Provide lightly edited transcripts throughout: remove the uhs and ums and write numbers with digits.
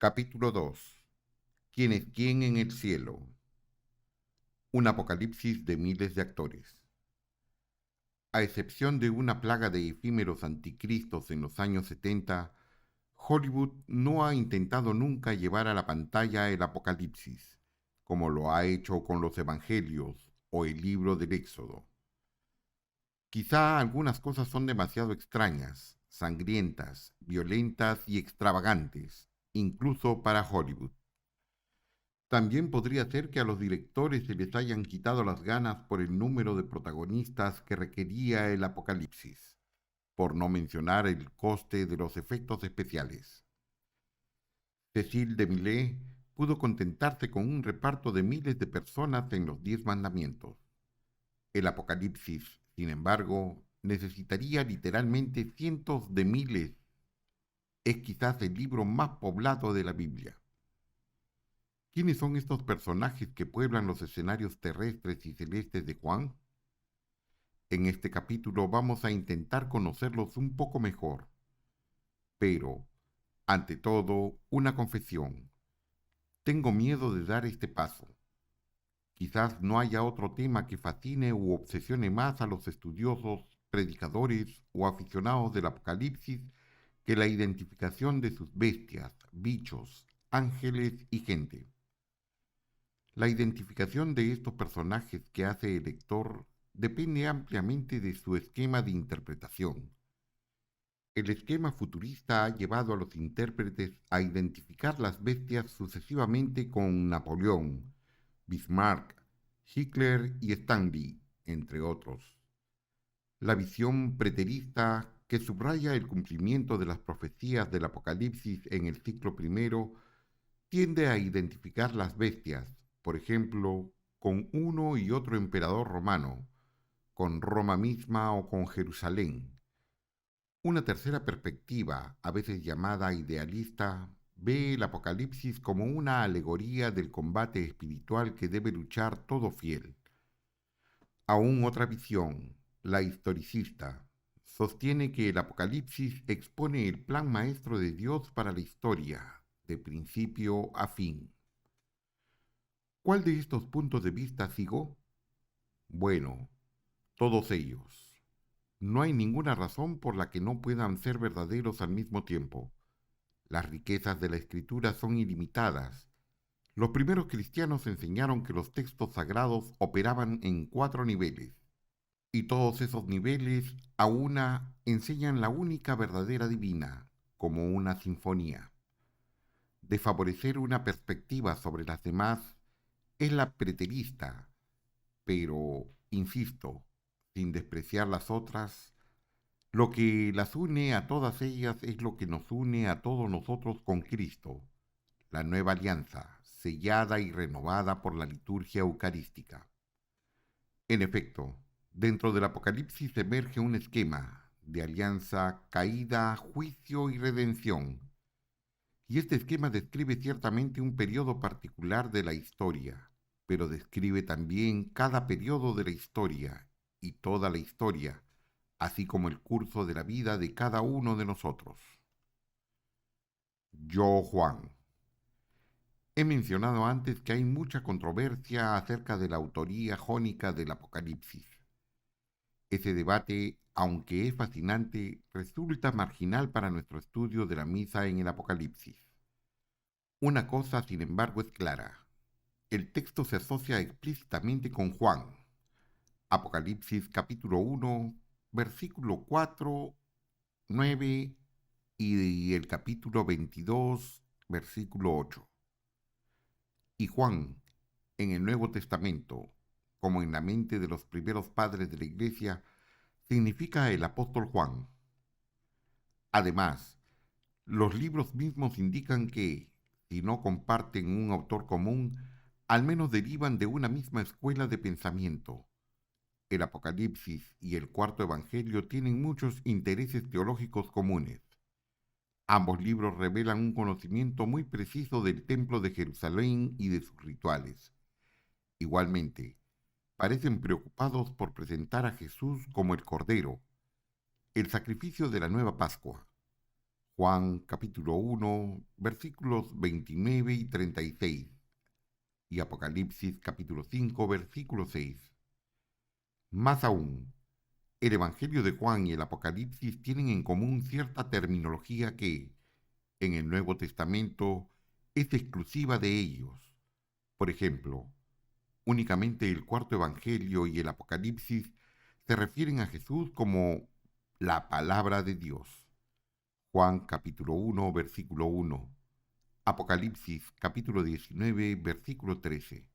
Capítulo 2. ¿Quién es quién en el cielo? Un apocalipsis de miles de actores. A excepción de una plaga de efímeros anticristos en los años 70, Hollywood no ha intentado nunca llevar a la pantalla el apocalipsis, como lo ha hecho con los Evangelios o el libro del Éxodo. Quizá algunas cosas son demasiado extrañas, sangrientas, violentas y extravagantes, incluso para Hollywood. También podría ser que a los directores se les hayan quitado las ganas por el número de protagonistas que requería el apocalipsis, por no mencionar el coste de los efectos especiales. Cecil DeMille pudo contentarse con un reparto de miles de personas en los 10 mandamientos. El apocalipsis, sin embargo, necesitaría literalmente cientos de miles. Es quizás el libro más poblado de la Biblia. ¿Quiénes son estos personajes que pueblan los escenarios terrestres y celestes de Juan? En este capítulo vamos a intentar conocerlos un poco mejor. Pero, ante todo, una confesión. Tengo miedo de dar este paso. Quizás no haya otro tema que fascine u obsesione más a los estudiosos, predicadores o aficionados del Apocalipsis que la identificación de sus bestias, bichos, ángeles y gente. La identificación de estos personajes que hace el lector depende ampliamente de su esquema de interpretación. El esquema futurista ha llevado a los intérpretes a identificar las bestias sucesivamente con Napoleón, Bismarck, Hitler y Stanley, entre otros. La visión preterista, que subraya el cumplimiento de las profecías del Apocalipsis en el siglo I, tiende a identificar las bestias, por ejemplo, con uno y otro emperador romano, con Roma misma o con Jerusalén. Una tercera perspectiva, a veces llamada idealista, ve el Apocalipsis como una alegoría del combate espiritual que debe luchar todo fiel. Aún otra visión, la historicista, sostiene que el Apocalipsis expone el plan maestro de Dios para la historia, de principio a fin. ¿Cuál de estos puntos de vista sigo? Bueno, todos ellos. No hay ninguna razón por la que no puedan ser verdaderos al mismo tiempo. Las riquezas de la escritura son ilimitadas. Los primeros cristianos enseñaron que los textos sagrados operaban en 4 niveles, y todos esos niveles a una enseñan la única verdadera divina, como una sinfonía. De favorecer una perspectiva sobre las demás es la preterista, pero, insisto, sin despreciar las otras, lo que las une a todas ellas es lo que nos une a todos nosotros con Cristo, la nueva alianza, sellada y renovada por la liturgia eucarística. En efecto, dentro del Apocalipsis emerge un esquema de alianza, caída, juicio y redención. Y este esquema describe ciertamente un periodo particular de la historia, pero describe también cada periodo de la historia y toda la historia, así como el curso de la vida de cada uno de nosotros. Yo, Juan. He mencionado antes que hay mucha controversia acerca de la autoría jónica del Apocalipsis. Ese debate, aunque es fascinante, resulta marginal para nuestro estudio de la misa en el Apocalipsis. Una cosa, sin embargo, es clara. El texto se asocia explícitamente con Juan. Apocalipsis capítulo 1, versículo 4, 9 y el capítulo 22, versículo 8. Y Juan, en el Nuevo Testamento, como en la mente de los primeros padres de la Iglesia, significa el apóstol Juan. Además, los libros mismos indican que, si no comparten un autor común, al menos derivan de una misma escuela de pensamiento. El Apocalipsis y el Cuarto Evangelio tienen muchos intereses teológicos comunes. Ambos libros revelan un conocimiento muy preciso del Templo de Jerusalén y de sus rituales. Igualmente, parecen preocupados por presentar a Jesús como el Cordero, el sacrificio de la nueva Pascua. Juan capítulo 1, versículos 29 y 36, y Apocalipsis capítulo 5, versículo 6. Más aún, el Evangelio de Juan y el Apocalipsis tienen en común cierta terminología que, en el Nuevo Testamento, es exclusiva de ellos. Por ejemplo, únicamente el cuarto Evangelio y el Apocalipsis se refieren a Jesús como la palabra de Dios. Juan capítulo 1, versículo 1. Apocalipsis capítulo 19, versículo 13.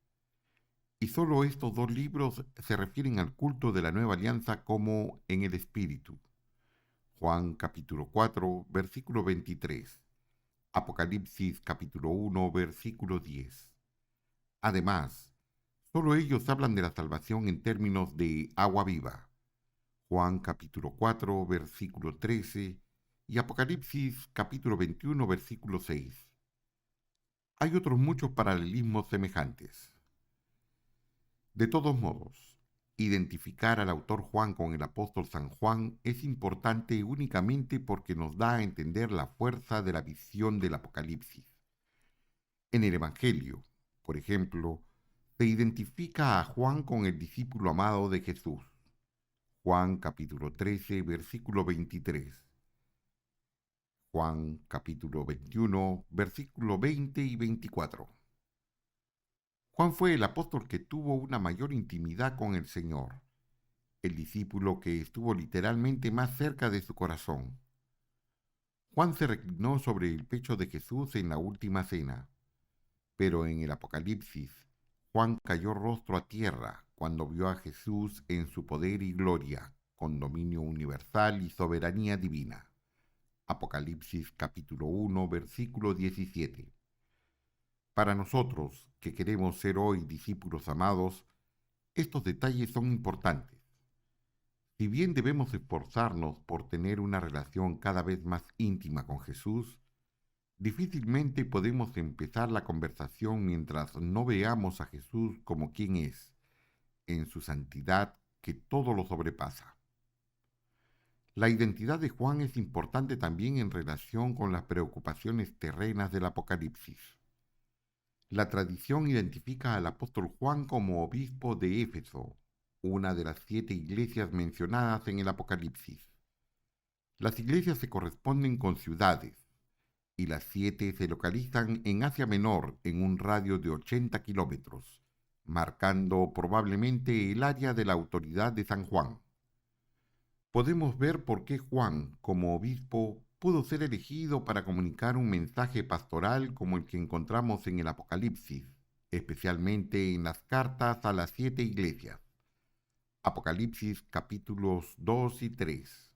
Y solo estos dos libros se refieren al culto de la nueva alianza como en el Espíritu. Juan capítulo 4, versículo 23. Apocalipsis capítulo 1, versículo 10. Además, solo ellos hablan de la salvación en términos de agua viva. Juan capítulo 4, versículo 13 y Apocalipsis capítulo 21, versículo 6. Hay otros muchos paralelismos semejantes. De todos modos, identificar al autor Juan con el apóstol San Juan es importante únicamente porque nos da a entender la fuerza de la visión del Apocalipsis. En el Evangelio, por ejemplo, se identifica a Juan con el discípulo amado de Jesús. Juan capítulo 13, versículo 23. Juan capítulo 21, versículo 20 y 24. Juan fue el apóstol que tuvo una mayor intimidad con el Señor, el discípulo que estuvo literalmente más cerca de su corazón. Juan se reclinó sobre el pecho de Jesús en la última cena, pero en el Apocalipsis, Juan cayó rostro a tierra cuando vio a Jesús en su poder y gloria, con dominio universal y soberanía divina. Apocalipsis capítulo 1, versículo 17. Para nosotros, que queremos ser hoy discípulos amados, estos detalles son importantes. Si bien debemos esforzarnos por tener una relación cada vez más íntima con Jesús, difícilmente podemos empezar la conversación mientras no veamos a Jesús como quien es, en su santidad que todo lo sobrepasa. La identidad de Juan es importante también en relación con las preocupaciones terrenas del Apocalipsis. La tradición identifica al apóstol Juan como obispo de Éfeso, una de las 7 iglesias mencionadas en el Apocalipsis. Las iglesias se corresponden con ciudades, y las 7 se localizan en Asia Menor en un radio de 80 kilómetros, marcando probablemente el área de la autoridad de San Juan. Podemos ver por qué Juan, como obispo, pudo ser elegido para comunicar un mensaje pastoral como el que encontramos en el Apocalipsis, especialmente en las cartas a las 7 iglesias. Apocalipsis capítulos 2 y 3.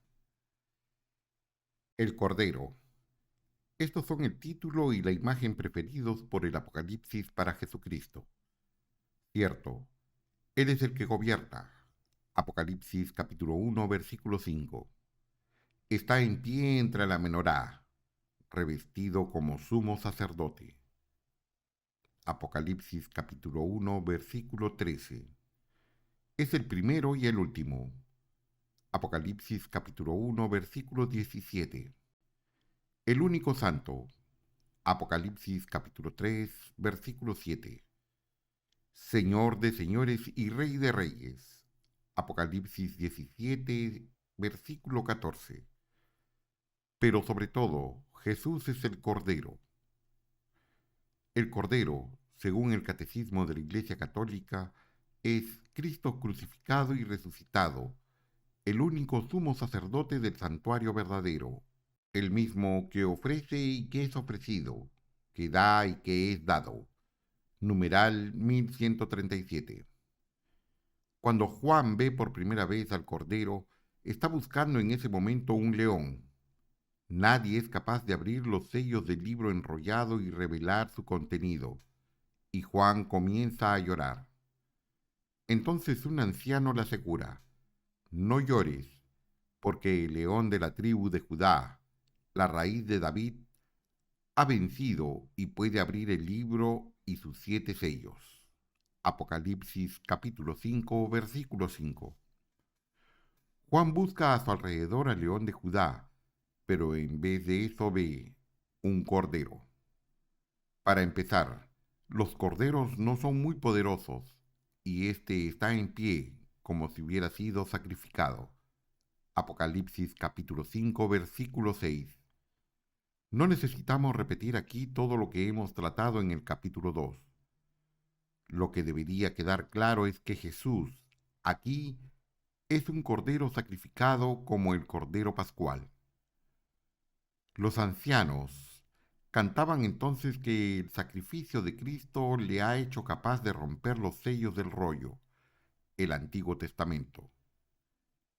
El Cordero. Estos son el título y la imagen preferidos por el Apocalipsis para Jesucristo. Cierto, Él es el que gobierna. Apocalipsis capítulo 1, versículo 5. Está en pie entre la menorá, revestido como sumo sacerdote. Apocalipsis capítulo 1, versículo 13. Es el primero y el último. Apocalipsis capítulo 1, versículo 17. El único santo. Apocalipsis capítulo 3, versículo 7. Señor de señores y Rey de reyes. Apocalipsis 17, versículo 14. Pero sobre todo, Jesús es el Cordero. El Cordero, según el Catecismo de la Iglesia Católica, es Cristo crucificado y resucitado, el único sumo sacerdote del santuario verdadero, el mismo que ofrece y que es ofrecido, que da y que es dado. Numeral 1137. Cuando Juan ve por primera vez al Cordero, está buscando en ese momento un león. Nadie es capaz de abrir los sellos del libro enrollado y revelar su contenido. Y Juan comienza a llorar. Entonces un anciano le asegura: no llores, porque el león de la tribu de Judá, la raíz de David, ha vencido y puede abrir el libro y sus 7 sellos. Apocalipsis capítulo 5, versículo 5. Juan busca a su alrededor al león de Judá, pero en vez de eso ve un cordero. Para empezar, los corderos no son muy poderosos, y este está en pie como si hubiera sido sacrificado. Apocalipsis capítulo 5, versículo 6. No necesitamos repetir aquí todo lo que hemos tratado en el capítulo 2. Lo que debería quedar claro es que Jesús, aquí, es un cordero sacrificado como el cordero pascual. Los ancianos cantaban entonces que el sacrificio de Cristo le ha hecho capaz de romper los sellos del rollo, el Antiguo Testamento.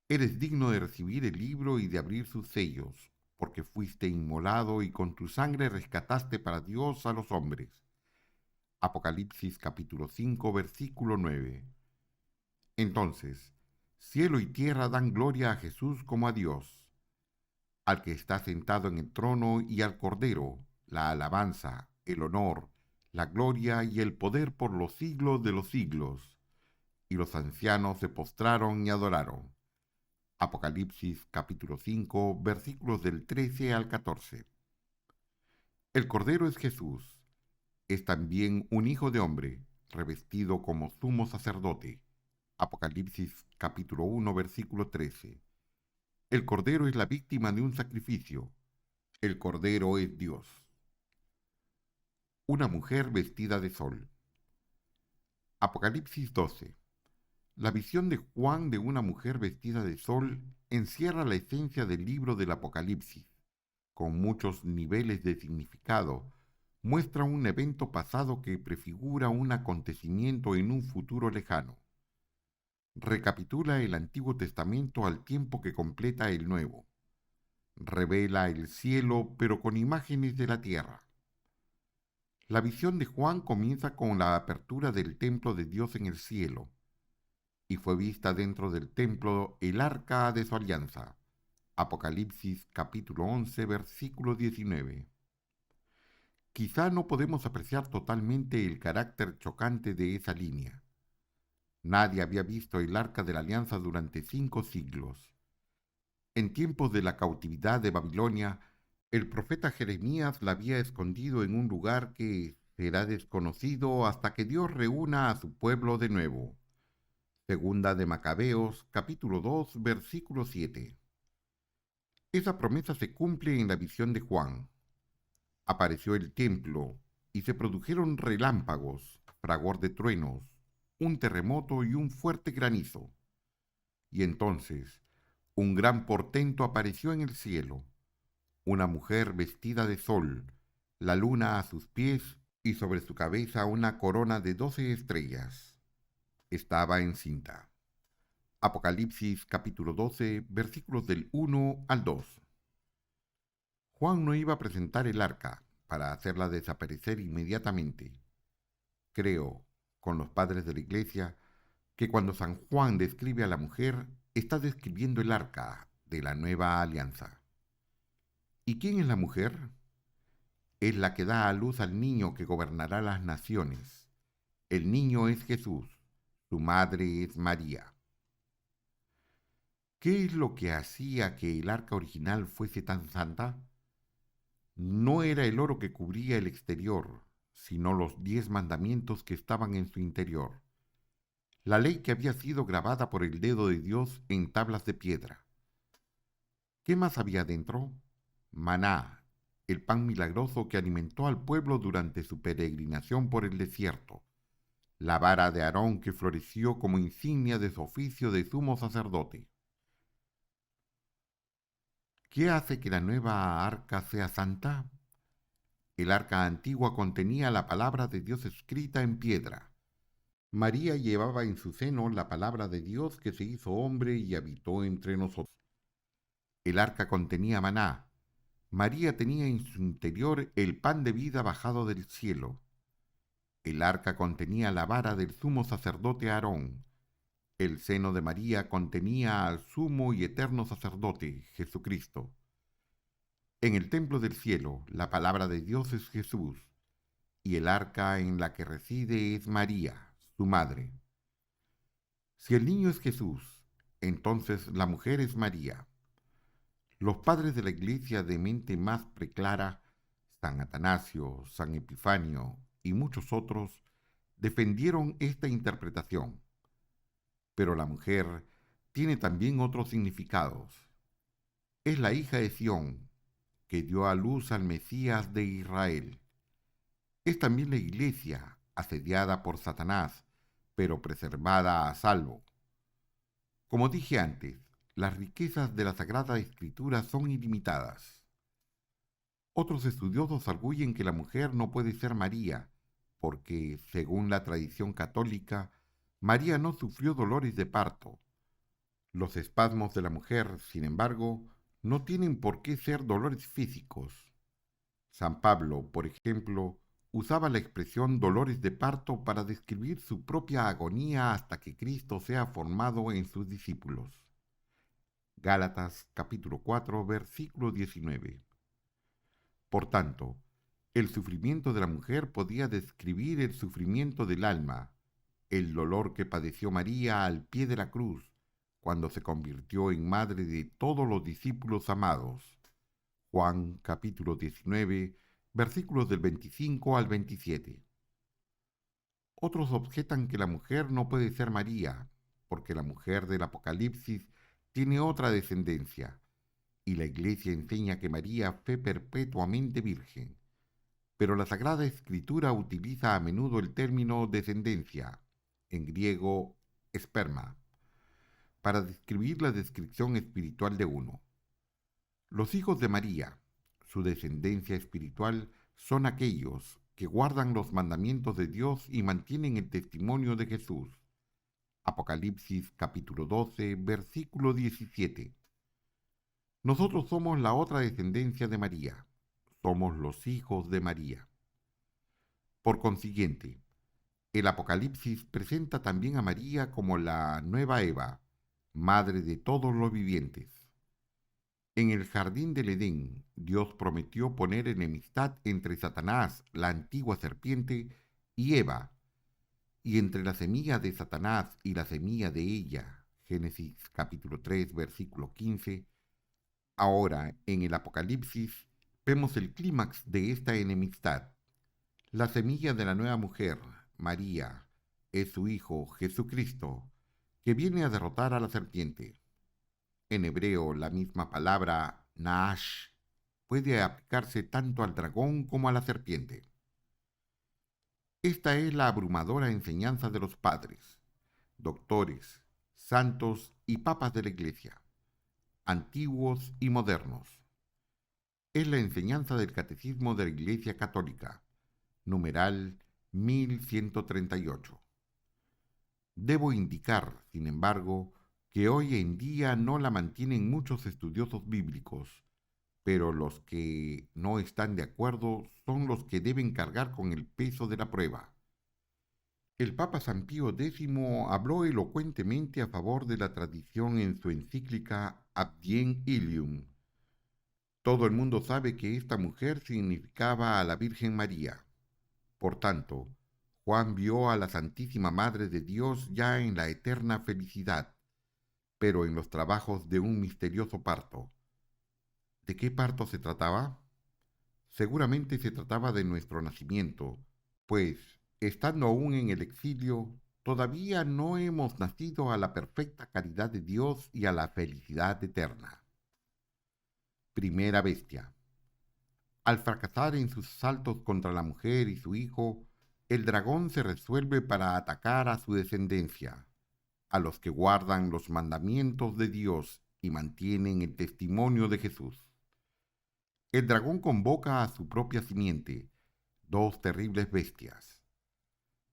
Eres digno de recibir el libro y de abrir sus sellos, porque fuiste inmolado y con tu sangre rescataste para Dios a los hombres. Apocalipsis capítulo 5, versículo 9. Entonces, cielo y tierra dan gloria a Jesús como a Dios, al que está sentado en el trono y al Cordero, la alabanza, el honor, la gloria y el poder por los siglos de los siglos. Y los ancianos se postraron y adoraron. Apocalipsis capítulo 5, versículos del 13 al 14. El Cordero es Jesús. Es también un hijo de hombre, revestido como sumo sacerdote. Apocalipsis capítulo 1, versículo 13. El Cordero es la víctima de un sacrificio. El Cordero es Dios. Una mujer vestida de sol. Apocalipsis 12. La visión de Juan de una mujer vestida de sol encierra la esencia del libro del Apocalipsis. Con muchos niveles de significado, muestra un evento pasado que prefigura un acontecimiento en un futuro lejano. Recapitula el Antiguo Testamento al tiempo que completa el Nuevo. Revela el cielo, pero con imágenes de la tierra. La visión de Juan comienza con la apertura del templo de Dios en el cielo, y fue vista dentro del templo el arca de su alianza. Apocalipsis capítulo 11, versículo 19. Quizá no podemos apreciar totalmente el carácter chocante de esa línea. Nadie había visto el arca de la alianza durante 5 siglos. En tiempos de la cautividad de Babilonia, el profeta Jeremías la había escondido en un lugar que será desconocido hasta que Dios reúna a su pueblo de nuevo. Segunda de Macabeos, capítulo 2, versículo 7. Esa promesa se cumple en la visión de Juan. Apareció el templo y se produjeron relámpagos, fragor de truenos, un terremoto y un fuerte granizo. Y entonces un gran portento apareció en el cielo, una mujer vestida de sol, la luna a sus pies y sobre su cabeza una corona de 12 estrellas. Estaba encinta. Apocalipsis capítulo 12, versículos del 1 al 2. Juan no iba a presentar el arca para hacerla desaparecer inmediatamente. Creo, con los padres de la Iglesia, que cuando San Juan describe a la mujer, está describiendo el arca de la nueva alianza. ¿Y quién es la mujer? Es la que da a luz al niño que gobernará las naciones. El niño es Jesús, su madre es María. ¿Qué es lo que hacía que el arca original fuese tan santa? No era el oro que cubría el exterior, sino los 10 mandamientos que estaban en su interior. La ley que había sido grabada por el dedo de Dios en tablas de piedra. ¿Qué más había dentro? Maná, el pan milagroso que alimentó al pueblo durante su peregrinación por el desierto. La vara de Aarón que floreció como insignia de su oficio de sumo sacerdote. ¿Qué hace que la nueva arca sea santa? El arca antigua contenía la palabra de Dios escrita en piedra. María llevaba en su seno la palabra de Dios que se hizo hombre y habitó entre nosotros. El arca contenía maná. María tenía en su interior el pan de vida bajado del cielo. El arca contenía la vara del sumo sacerdote Aarón. El seno de María contenía al sumo y eterno sacerdote, Jesucristo. En el templo del cielo, la palabra de Dios es Jesús, y el arca en la que reside es María, su madre. Si el niño es Jesús, entonces la mujer es María. Los padres de la Iglesia de mente más preclara, San Atanasio, San Epifanio y muchos otros, defendieron esta interpretación. Pero la mujer tiene también otros significados. Es la hija de Sión, que dio a luz al Mesías de Israel. Es también la Iglesia, asediada por Satanás, pero preservada a salvo. Como dije antes, las riquezas de la Sagrada Escritura son ilimitadas. Otros estudiosos arguyen que la mujer no puede ser María, porque, según la tradición católica, María no sufrió dolores de parto. Los espasmos de la mujer, sin embargo, no tienen por qué ser dolores físicos. San Pablo, por ejemplo, usaba la expresión dolores de parto para describir su propia agonía hasta que Cristo sea formado en sus discípulos. Gálatas capítulo 4, versículo 19. Por tanto, el sufrimiento de la mujer podía describir el sufrimiento del alma, el dolor que padeció María al pie de la cruz, cuando se convirtió en madre de todos los discípulos amados. Juan capítulo 19, versículos del 25 al 27. Otros objetan que la mujer no puede ser María, porque la mujer del Apocalipsis tiene otra descendencia, y la Iglesia enseña que María fue perpetuamente virgen. Pero la Sagrada Escritura utiliza a menudo el término descendencia, en griego esperma, para describir la descripción espiritual de uno. Los hijos de María, su descendencia espiritual, son aquellos que guardan los mandamientos de Dios y mantienen el testimonio de Jesús. Apocalipsis capítulo 12, versículo 17. Nosotros somos la otra descendencia de María, somos los hijos de María. Por consiguiente, el Apocalipsis presenta también a María como la nueva Eva, madre de todos los vivientes. En el jardín del Edén, Dios prometió poner enemistad entre Satanás, la antigua serpiente, y Eva, y entre la semilla de Satanás y la semilla de ella. Génesis capítulo 3, versículo 15. Ahora, en el Apocalipsis, vemos el clímax de esta enemistad. La semilla de la nueva mujer, María, es su Hijo Jesucristo, que viene a derrotar a la serpiente. En hebreo, la misma palabra Naash puede aplicarse tanto al dragón como a la serpiente. Esta es la abrumadora enseñanza de los padres, doctores, santos y papas de la Iglesia, antiguos y modernos. Es la enseñanza del Catecismo de la Iglesia Católica, numeral 1138. Debo indicar, sin embargo, que hoy en día no la mantienen muchos estudiosos bíblicos, pero los que no están de acuerdo son los que deben cargar con el peso de la prueba. El Papa San Pío X habló elocuentemente a favor de la tradición en su encíclica Ad Diem Ilium. Todo el mundo sabe que esta mujer significaba a la Virgen María. Por tanto, Juan vio a la Santísima Madre de Dios ya en la eterna felicidad, pero en los trabajos de un misterioso parto. ¿De qué parto se trataba? Seguramente se trataba de nuestro nacimiento, pues, estando aún en el exilio, todavía no hemos nacido a la perfecta caridad de Dios y a la felicidad eterna. Primera bestia. Al fracasar en sus asaltos contra la mujer y su hijo, el dragón se resuelve para atacar a su descendencia, a los que guardan los mandamientos de Dios y mantienen el testimonio de Jesús. El dragón convoca a su propia simiente, dos terribles bestias.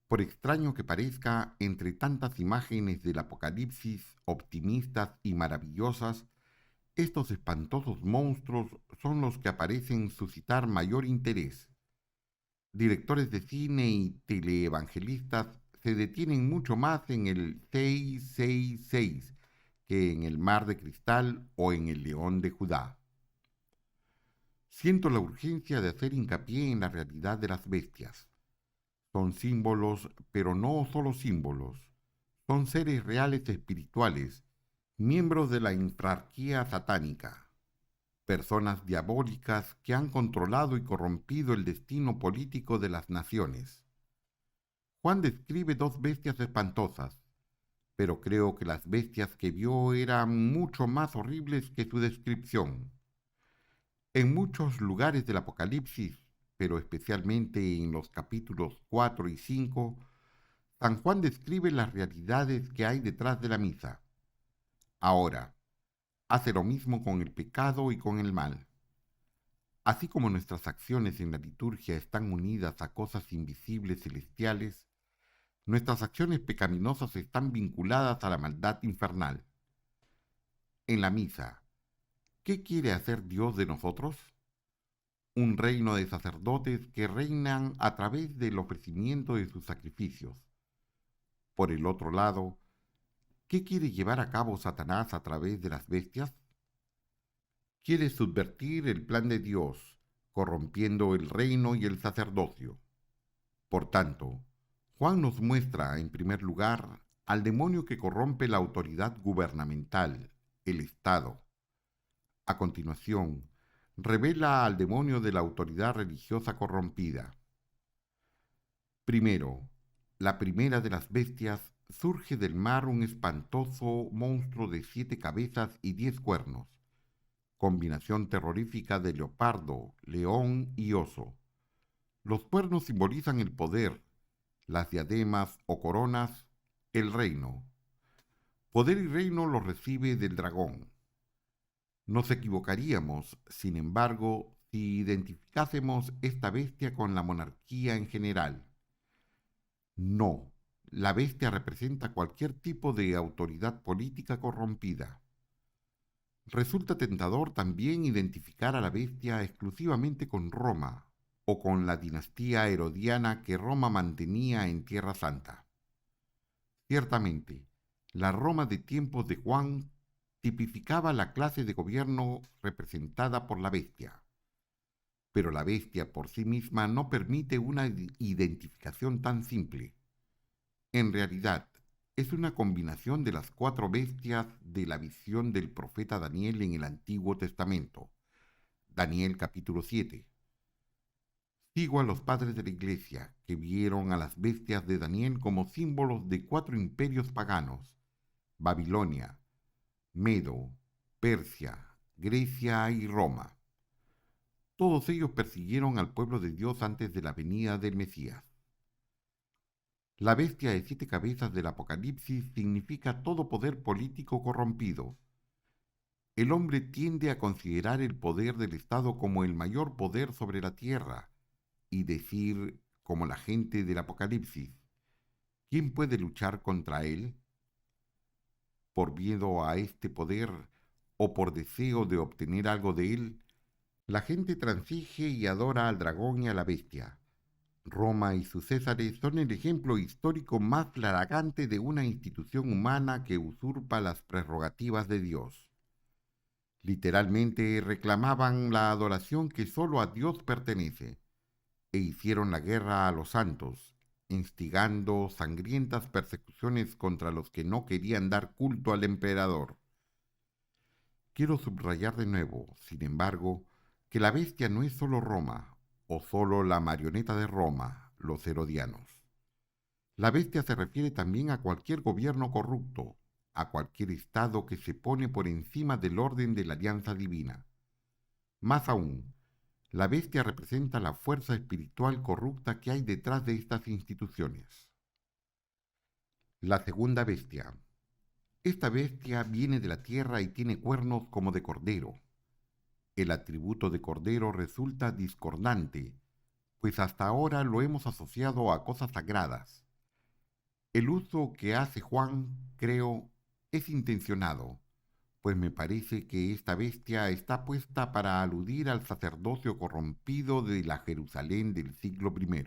Por extraño que parezca, entre tantas imágenes del Apocalipsis optimistas y maravillosas, estos espantosos monstruos son los que parecen suscitar mayor interés. Directores de cine y teleevangelistas se detienen mucho más en el 666 que en el mar de cristal o en el león de Judá. Siento la urgencia de hacer hincapié en la realidad de las bestias. Son símbolos, pero no solo símbolos. Son seres reales espirituales, miembros de la infrarquía satánica. personas diabólicas que han controlado y corrompido el destino político de las naciones. Juan describe dos bestias espantosas, pero creo que las bestias que vio eran mucho más horribles que su descripción. En muchos lugares del Apocalipsis, pero especialmente en los capítulos 4 y 5, San Juan describe las realidades que hay detrás de la misa. Ahora, hace lo mismo con el pecado y con el mal. Así como nuestras acciones en la liturgia están unidas a cosas invisibles celestiales, nuestras acciones pecaminosas están vinculadas a la maldad infernal. En la misa, ¿qué quiere hacer Dios de nosotros? Un reino de sacerdotes que reinan a través del ofrecimiento de sus sacrificios. Por el otro lado, ¿qué quiere llevar a cabo Satanás a través de las bestias? Quiere subvertir el plan de Dios, corrompiendo el reino y el sacerdocio. Por tanto, Juan nos muestra, en primer lugar, al demonio que corrompe la autoridad gubernamental, el Estado. A continuación, revela al demonio de la autoridad religiosa corrompida. Primero, la primera de las bestias, surge del mar un espantoso monstruo de 7 cabezas y 10 cuernos, combinación terrorífica de leopardo, león y oso. Los cuernos simbolizan el poder, las diademas o coronas, el reino. Poder y reino los recibe del dragón. Nos equivocaríamos, sin embargo, si identificásemos esta bestia con la monarquía en general. No, la bestia representa cualquier tipo de autoridad política corrompida. Resulta tentador también identificar a la bestia exclusivamente con Roma o con la dinastía herodiana que Roma mantenía en Tierra Santa. Ciertamente, la Roma de tiempos de Juan tipificaba la clase de gobierno representada por la bestia, pero la bestia por sí misma no permite una identificación tan simple. En realidad, es una combinación de las 4 bestias de la visión del profeta Daniel en el Antiguo Testamento. Daniel capítulo 7. Sigo a los padres de la Iglesia, que vieron a las bestias de Daniel como símbolos de 4 imperios paganos: Babilonia, Medo, Persia, Grecia y Roma. Todos ellos persiguieron al pueblo de Dios antes de la venida del Mesías. La bestia de 7 cabezas del Apocalipsis significa todo poder político corrompido. El hombre tiende a considerar el poder del Estado como el mayor poder sobre la tierra y decir, como la gente del Apocalipsis, ¿quién puede luchar contra él? Por miedo a este poder o por deseo de obtener algo de él, la gente transige y adora al dragón y a la bestia. Roma y sus césares son el ejemplo histórico más flagrante de una institución humana que usurpa las prerrogativas de Dios. Literalmente reclamaban la adoración que sólo a Dios pertenece, e hicieron la guerra a los santos, instigando sangrientas persecuciones contra los que no querían dar culto al emperador. Quiero subrayar de nuevo, sin embargo, que la bestia no es solo Roma, o solo la marioneta de Roma, los herodianos. La bestia se refiere también a cualquier gobierno corrupto, a cualquier estado que se pone por encima del orden de la alianza divina. Más aún, la bestia representa la fuerza espiritual corrupta que hay detrás de estas instituciones. La segunda bestia. Esta bestia viene de la tierra y tiene cuernos como de cordero. El atributo de cordero resulta discordante, pues hasta ahora lo hemos asociado a cosas sagradas. El uso que hace Juan, creo, es intencionado, pues me parece que esta bestia está puesta para aludir al sacerdocio corrompido de la Jerusalén del siglo I.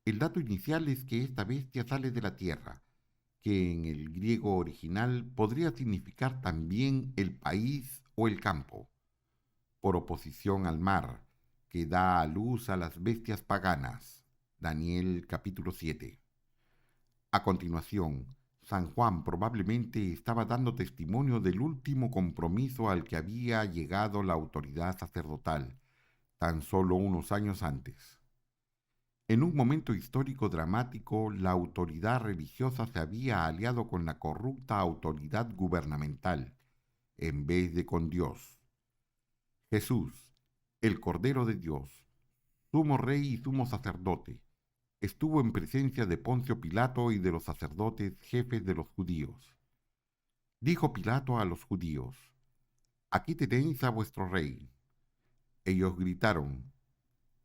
El dato inicial es que esta bestia sale de la tierra, que en el griego original podría significar también el país o el campo, por oposición al mar, que da a luz a las bestias paganas. Daniel capítulo 7. A continuación, San Juan probablemente estaba dando testimonio del último compromiso al que había llegado la autoridad sacerdotal, tan solo unos años antes. En un momento histórico dramático, la autoridad religiosa se había aliado con la corrupta autoridad gubernamental, en vez de con Dios. Jesús, el Cordero de Dios, sumo rey y sumo sacerdote, estuvo en presencia de Poncio Pilato y de los sacerdotes jefes de los judíos. Dijo Pilato a los judíos: «Aquí tenéis a vuestro rey». Ellos gritaron: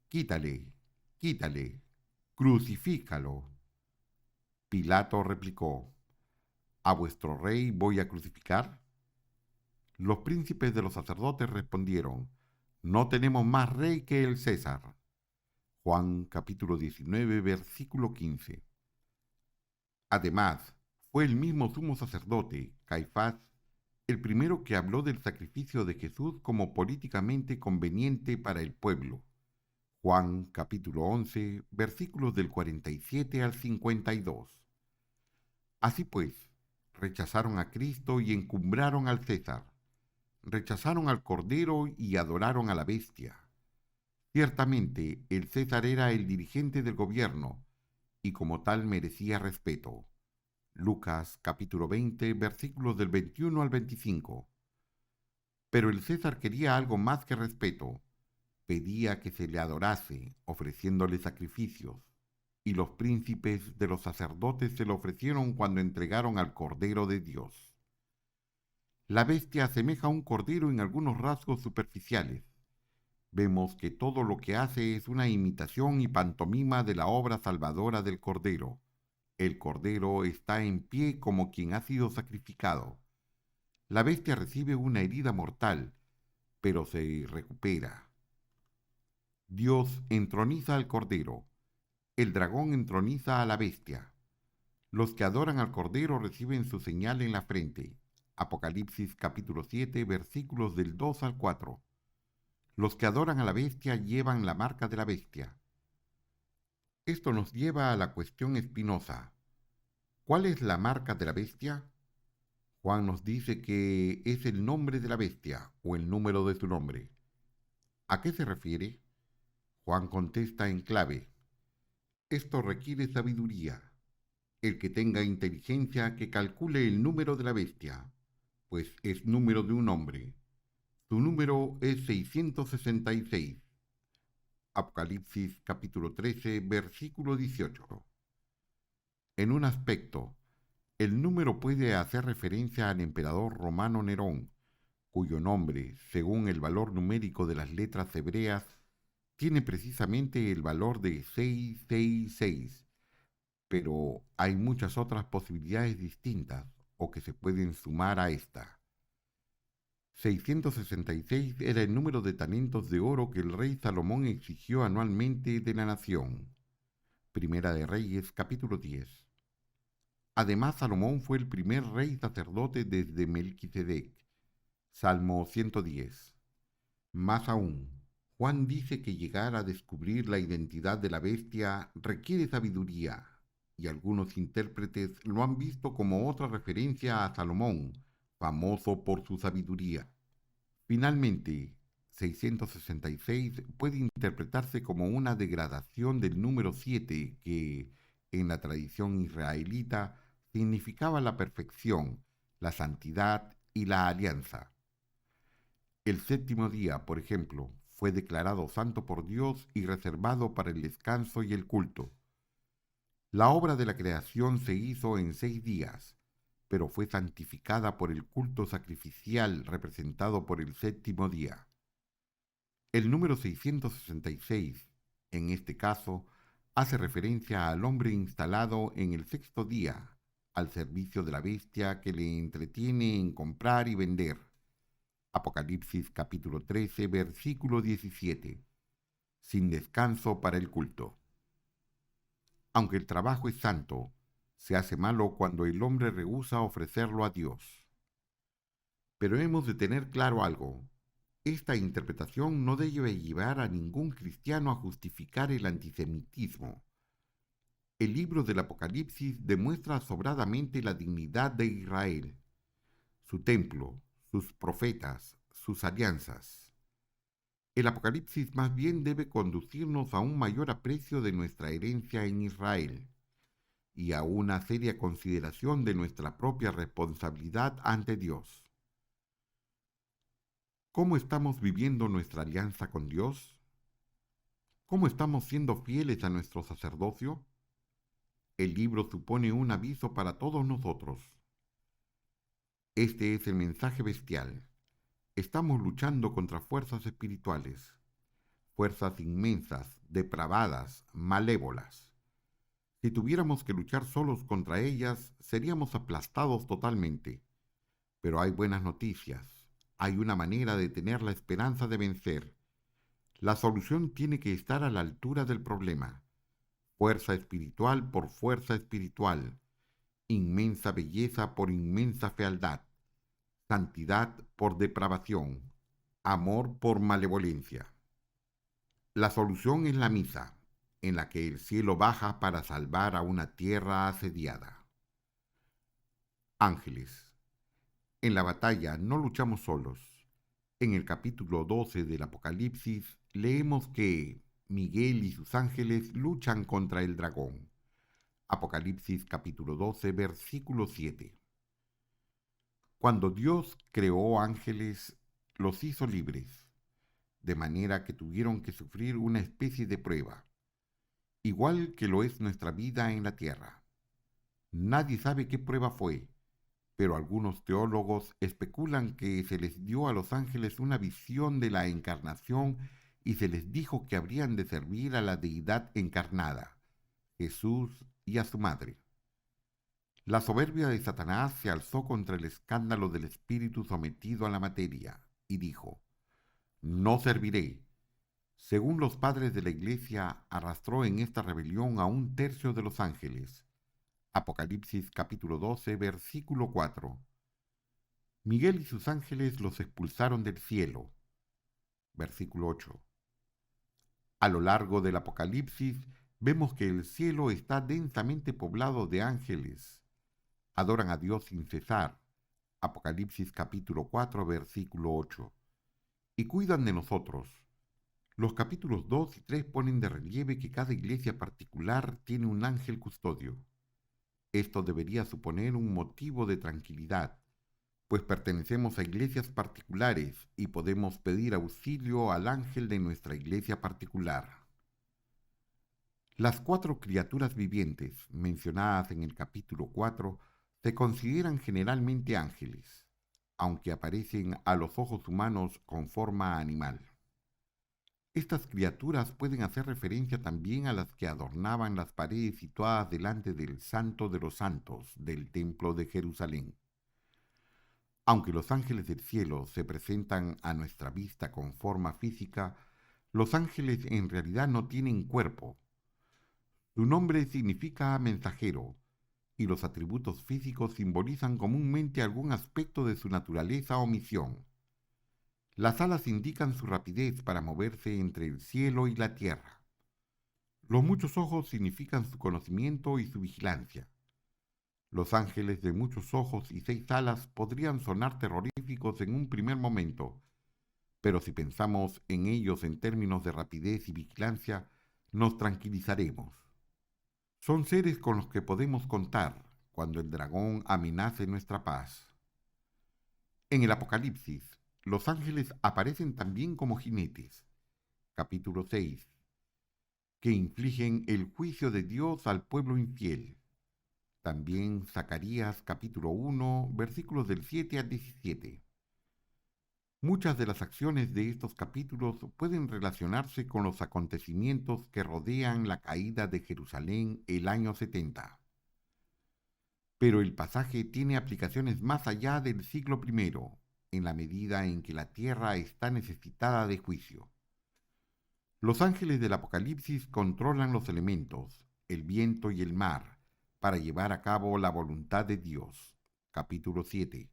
«Quítale, quítale, crucifícalo». Pilato replicó: «¿A vuestro rey voy a crucificar?». Los príncipes de los sacerdotes respondieron: «No tenemos más rey que el César». Juan capítulo 19, versículo 15. Además, fue el mismo sumo sacerdote, Caifás, el primero que habló del sacrificio de Jesús como políticamente conveniente para el pueblo. Juan capítulo 11, versículos del 47 al 52. Así pues, rechazaron a Cristo y encumbraron al César. Rechazaron al Cordero y adoraron a la bestia. Ciertamente, el César era el dirigente del gobierno y como tal merecía respeto. Lucas capítulo 20, versículos del 21 al 25. Pero el César quería algo más que respeto. Pedía que se le adorase, ofreciéndole sacrificios, y los príncipes de los sacerdotes se lo ofrecieron cuando entregaron al Cordero de Dios. La bestia asemeja a un cordero en algunos rasgos superficiales. Vemos que todo lo que hace es una imitación y pantomima de la obra salvadora del Cordero. El Cordero está en pie como quien ha sido sacrificado. La bestia recibe una herida mortal, pero se recupera. Dios entroniza al Cordero. El dragón entroniza a la bestia. Los que adoran al Cordero reciben su señal en la frente. Apocalipsis capítulo 7, versículos del 2 al 4. Los que adoran a la bestia llevan la marca de la bestia. Esto nos lleva a la cuestión espinosa. ¿Cuál es la marca de la bestia? Juan nos dice que es el nombre de la bestia o el número de su nombre. ¿A qué se refiere? Juan contesta en clave: esto requiere sabiduría. El que tenga inteligencia que calcule el número de la bestia, pues es número de un hombre. Su número es 666. Apocalipsis capítulo 13, versículo 18. En un aspecto, el número puede hacer referencia al emperador romano Nerón, cuyo nombre, según el valor numérico de las letras hebreas, tiene precisamente el valor de 666, pero hay muchas otras posibilidades distintas o que se pueden sumar a esta. 666 era el número de talentos de oro que el rey Salomón exigió anualmente de la nación. Primera de Reyes, capítulo 10. Además, Salomón fue el primer rey sacerdote desde Melquisedec. Salmo 110. Más aún, Juan dice que llegar a descubrir la identidad de la bestia requiere sabiduría, y algunos intérpretes lo han visto como otra referencia a Salomón, famoso por su sabiduría. Finalmente, 666 puede interpretarse como una degradación del número 7 que, en la tradición israelita, significaba la perfección, la santidad y la alianza. El séptimo día, por ejemplo, fue declarado santo por Dios y reservado para el descanso y el culto. La obra de la creación se hizo en 6 días, pero fue santificada por el culto sacrificial representado por el séptimo día. El número 666, en este caso, hace referencia al hombre instalado en el sexto día, al servicio de la bestia que le entretiene en comprar y vender. Apocalipsis capítulo 13, versículo 17. Sin descanso para el culto. Aunque el trabajo es santo, se hace malo cuando el hombre rehúsa ofrecerlo a Dios. Pero hemos de tener claro algo. Esta interpretación no debe llevar a ningún cristiano a justificar el antisemitismo. El libro del Apocalipsis demuestra sobradamente la dignidad de Israel, su templo, sus profetas, sus alianzas. El Apocalipsis más bien debe conducirnos a un mayor aprecio de nuestra herencia en Israel y a una seria consideración de nuestra propia responsabilidad ante Dios. ¿Cómo estamos viviendo nuestra alianza con Dios? ¿Cómo estamos siendo fieles a nuestro sacerdocio? El libro supone un aviso para todos nosotros. Este es el mensaje bestial. Estamos luchando contra fuerzas espirituales, fuerzas inmensas, depravadas, malévolas. Si tuviéramos que luchar solos contra ellas, seríamos aplastados totalmente. Pero hay buenas noticias. Hay una manera de tener la esperanza de vencer. La solución tiene que estar a la altura del problema. Fuerza espiritual por fuerza espiritual. Inmensa belleza por inmensa fealdad. Santidad por depravación. Amor por malevolencia. La solución es la misa, en la que el cielo baja para salvar a una tierra asediada. Ángeles. En la batalla no luchamos solos. En el capítulo 12 del Apocalipsis leemos que Miguel y sus ángeles luchan contra el dragón. Apocalipsis capítulo 12, versículo 7. Cuando Dios creó ángeles, los hizo libres, de manera que tuvieron que sufrir una especie de prueba, igual que lo es nuestra vida en la tierra. Nadie sabe qué prueba fue, pero algunos teólogos especulan que se les dio a los ángeles una visión de la encarnación y se les dijo que habrían de servir a la deidad encarnada, Jesús, y a su madre. La soberbia de Satanás se alzó contra el escándalo del espíritu sometido a la materia y dijo: no serviré. Según los padres de la Iglesia, arrastró en esta rebelión a un tercio de los ángeles. Apocalipsis capítulo 12, versículo 4. Miguel y sus ángeles los expulsaron del cielo. Versículo 8. A lo largo del Apocalipsis vemos que el cielo está densamente poblado de ángeles. Adoran a Dios sin cesar. Apocalipsis capítulo 4, versículo 8. Y cuidan de nosotros. Los capítulos 2 y 3 ponen de relieve que cada iglesia particular tiene un ángel custodio. Esto debería suponer un motivo de tranquilidad, pues pertenecemos a iglesias particulares y podemos pedir auxilio al ángel de nuestra iglesia particular. Las 4 criaturas vivientes mencionadas en el capítulo 4 se consideran generalmente ángeles, aunque aparecen a los ojos humanos con forma animal. Estas criaturas pueden hacer referencia también a las que adornaban las paredes situadas delante del Santo de los Santos del Templo de Jerusalén. Aunque los ángeles del cielo se presentan a nuestra vista con forma física, los ángeles en realidad no tienen cuerpo. Su nombre significa mensajero, y los atributos físicos simbolizan comúnmente algún aspecto de su naturaleza o misión. Las alas indican su rapidez para moverse entre el cielo y la tierra. Los muchos ojos significan su conocimiento y su vigilancia. Los ángeles de muchos ojos y 6 alas podrían sonar terroríficos en un primer momento, pero si pensamos en ellos en términos de rapidez y vigilancia, nos tranquilizaremos. Son seres con los que podemos contar cuando el dragón amenace nuestra paz. En el Apocalipsis, los ángeles aparecen también como jinetes, capítulo 6, que infligen el juicio de Dios al pueblo infiel. También Zacarías capítulo 1, versículos del 7 al 17. Muchas de las acciones de estos capítulos pueden relacionarse con los acontecimientos que rodean la caída de Jerusalén el año 70. Pero el pasaje tiene aplicaciones más allá del siglo I, en la medida en que la tierra está necesitada de juicio. Los ángeles del Apocalipsis controlan los elementos, el viento y el mar, para llevar a cabo la voluntad de Dios. Capítulo 7.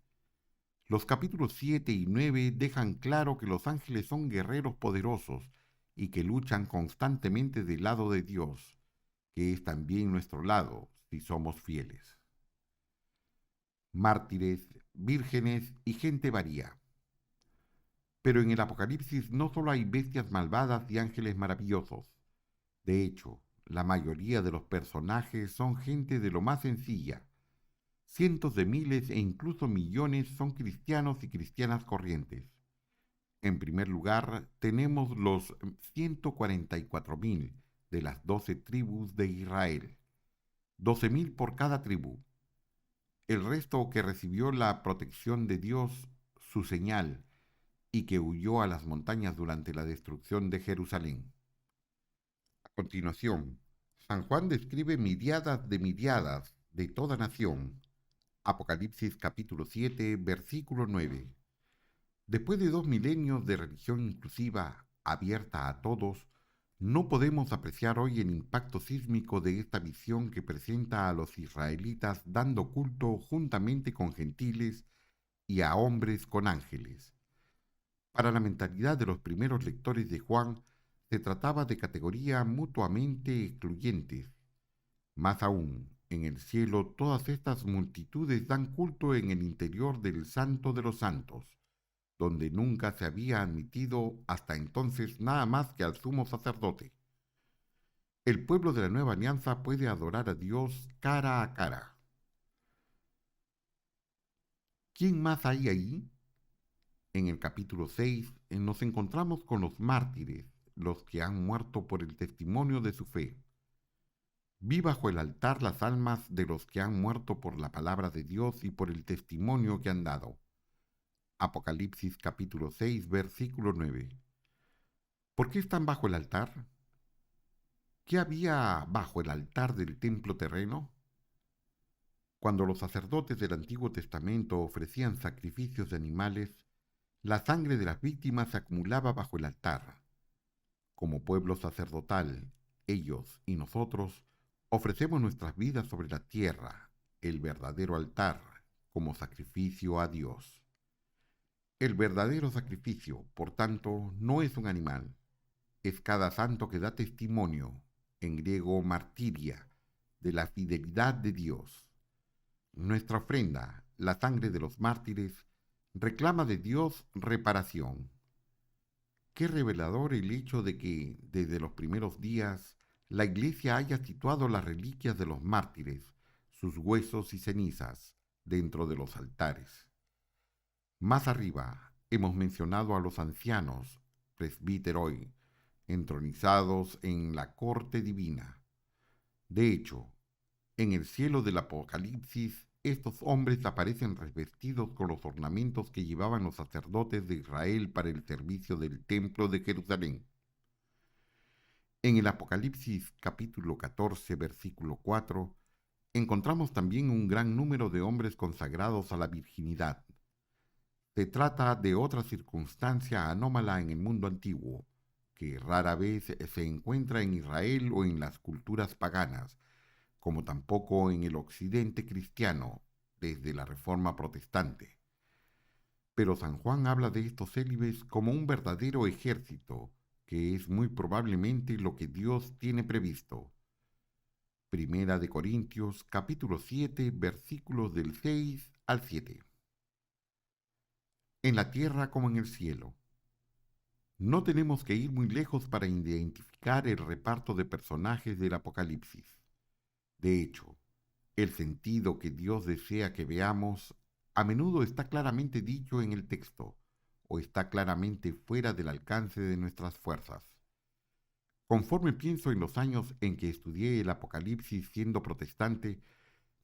Los capítulos 7 y 9 dejan claro que los ángeles son guerreros poderosos y que luchan constantemente del lado de Dios, que es también nuestro lado si somos fieles. Mártires, vírgenes y gente varía. Pero en el Apocalipsis no solo hay bestias malvadas y ángeles maravillosos. De hecho, la mayoría de los personajes son gente de lo más sencilla. Cientos de miles e incluso millones son cristianos y cristianas corrientes. En primer lugar, tenemos los 144.000 de las 12 tribus de Israel, 12.000 por cada tribu. El resto que recibió la protección de Dios, su señal, y que huyó a las montañas durante la destrucción de Jerusalén. A continuación, San Juan describe miríadas de toda nación. Apocalipsis capítulo 7, versículo 9. Después de 2 milenios de religión inclusiva, abierta a todos, no podemos apreciar hoy el impacto sísmico de esta visión que presenta a los israelitas dando culto juntamente con gentiles y a hombres con ángeles. Para la mentalidad de los primeros lectores de Juan, se trataba de categorías mutuamente excluyentes. Más aún, en el cielo todas estas multitudes dan culto en el interior del Santo de los Santos, donde nunca se había admitido hasta entonces nada más que al sumo sacerdote. El pueblo de la nueva alianza puede adorar a Dios cara a cara. ¿Quién más hay ahí? En el capítulo 6 nos encontramos con los mártires, los que han muerto por el testimonio de su fe. Vi bajo el altar las almas de los que han muerto por la palabra de Dios y por el testimonio que han dado. Apocalipsis capítulo 6, versículo 9. ¿Por qué están bajo el altar? ¿Qué había bajo el altar del templo terreno? Cuando los sacerdotes del Antiguo Testamento ofrecían sacrificios de animales, la sangre de las víctimas se acumulaba bajo el altar. Como pueblo sacerdotal, ellos y nosotros ofrecemos nuestras vidas sobre la tierra, el verdadero altar, como sacrificio a Dios. El verdadero sacrificio, por tanto, no es un animal, es cada santo que da testimonio, en griego martiria, de la fidelidad de Dios. Nuestra ofrenda, la sangre de los mártires, reclama de Dios reparación. Qué revelador el hecho de que, desde los primeros días, la Iglesia haya situado las reliquias de los mártires, sus huesos y cenizas, dentro de los altares. Más arriba hemos mencionado a los ancianos, presbíteroi, entronizados en la corte divina. De hecho, en el cielo del Apocalipsis, estos hombres aparecen revestidos con los ornamentos que llevaban los sacerdotes de Israel para el servicio del templo de Jerusalén. En el Apocalipsis capítulo 14, versículo 4, encontramos también un gran número de hombres consagrados a la virginidad. Se trata de otra circunstancia anómala en el mundo antiguo, que rara vez se encuentra en Israel o en las culturas paganas, como tampoco en el occidente cristiano, desde la Reforma Protestante. Pero San Juan habla de estos célibes como un verdadero ejército, que es muy probablemente lo que Dios tiene previsto. Primera de Corintios, capítulo 7, versículos del 6 al 7. En la tierra como en el cielo. No tenemos que ir muy lejos para identificar el reparto de personajes del Apocalipsis. De hecho, el sentido que Dios desea que veamos a menudo está claramente dicho en el texto o está claramente fuera del alcance de nuestras fuerzas. Conforme pienso en los años en que estudié el Apocalipsis siendo protestante,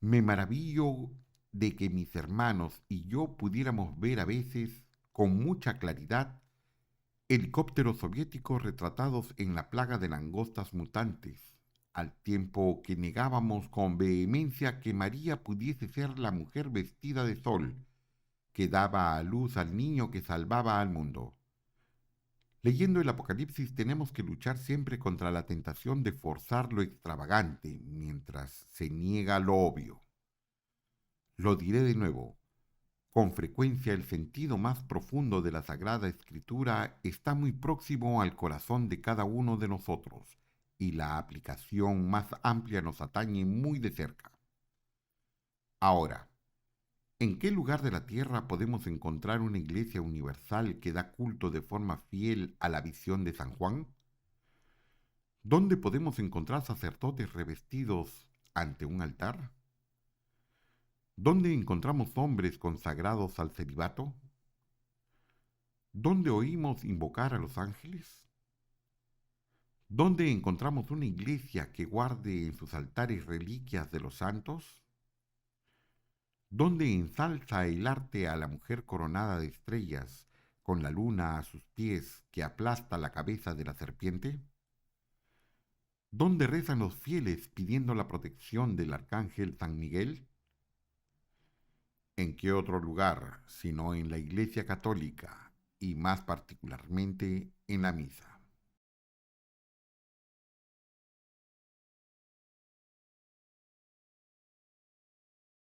me maravillo de que mis hermanos y yo pudiéramos ver a veces, con mucha claridad, helicópteros soviéticos retratados en la plaga de langostas mutantes, al tiempo que negábamos con vehemencia que María pudiese ser la mujer vestida de sol, que daba a luz al niño que salvaba al mundo. Leyendo el Apocalipsis tenemos que luchar siempre contra la tentación de forzar lo extravagante mientras se niega lo obvio. Lo diré de nuevo. Con frecuencia el sentido más profundo de la Sagrada Escritura está muy próximo al corazón de cada uno de nosotros, y la aplicación más amplia nos atañe muy de cerca. Ahora, ¿en qué lugar de la Tierra podemos encontrar una iglesia universal que da culto de forma fiel a la visión de San Juan? ¿Dónde podemos encontrar sacerdotes revestidos ante un altar? ¿Dónde encontramos hombres consagrados al celibato? ¿Dónde oímos invocar a los ángeles? ¿Dónde encontramos una iglesia que guarde en sus altares reliquias de los santos? ¿Dónde ensalza el arte a la mujer coronada de estrellas, con la luna a sus pies que aplasta la cabeza de la serpiente? ¿Dónde rezan los fieles pidiendo la protección del arcángel San Miguel? ¿En qué otro lugar sino en la Iglesia Católica y más particularmente en la misa?